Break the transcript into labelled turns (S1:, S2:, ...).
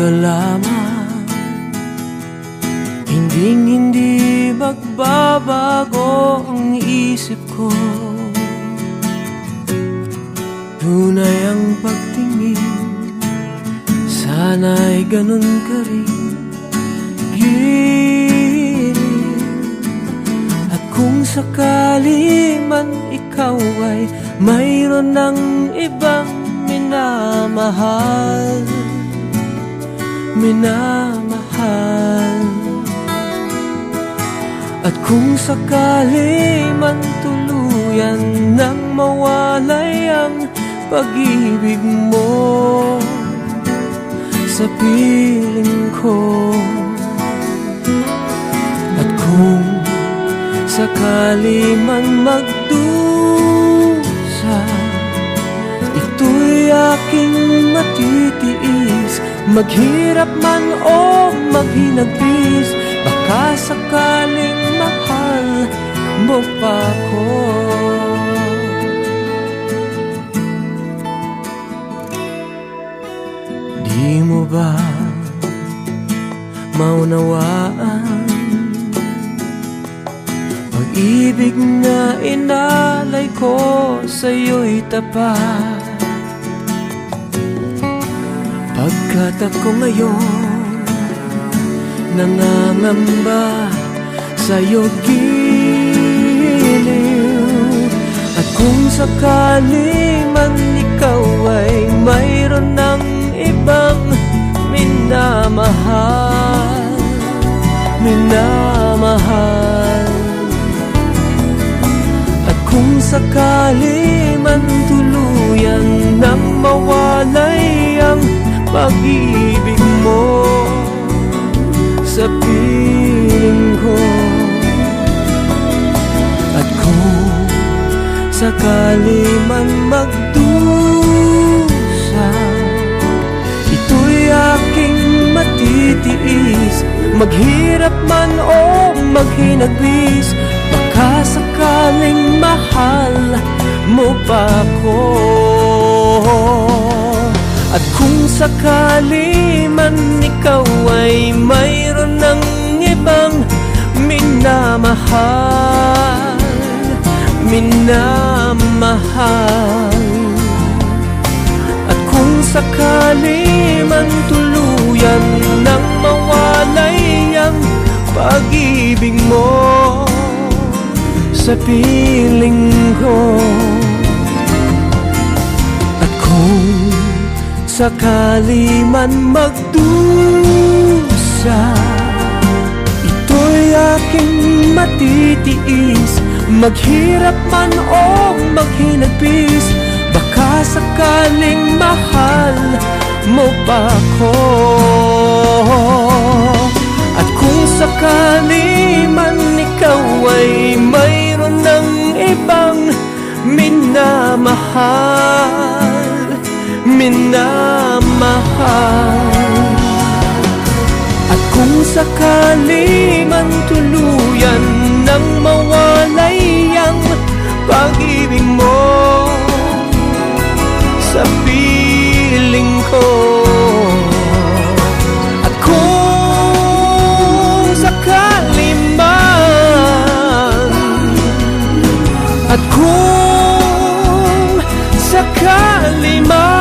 S1: sa'yo lamang, hindi magbabago ang isip ko. Tunay ang pagtingin, sana'y ganun ka rin, giliw. At kung sakali man ikaw ay mayroon ng ibang minamahal, at kung sakali man tuluyan nang mawalay ang pag-ibig mo sa piling ko, at kung sakali man magdusa, ito'y aking matitiis. Maghirap man o maghinagpis, baka sakaling mahal mo pa ko. Di mo ba maunawaan, pag-ibig na inalay ko sa'yo'y tapat, pagkat ako ngayon nangangamba sa'yo giliw. At kung sakali man ikaw ay mayroon ng ibang minamahal, at kung sakali man tuluyan nang mawalay ang pag-ibig mo sa piling ko, at kung sakali man magdusa, ito'y aking matitiis. Maghirap man o maghinagpis, baka sakaling mahal mo pa ko. At kung sakali man ikaw ay mayroon ng ibang minamahal, at kung sakali man tuluyan nang mawalay ang pag-ibig mo sa piling ko, at kung sakali man magdusa, ito'y aking matitiis. Maghirap man o maghinagpis, baka sakaling mahal mo pa ko. At kung sakali man ikaw ay mayroon ng ibang minamahal, at kung sakali man tuluyan nang mawalay ang pag-ibig mo sa piling ko, at kung sakali man, at kung sakali man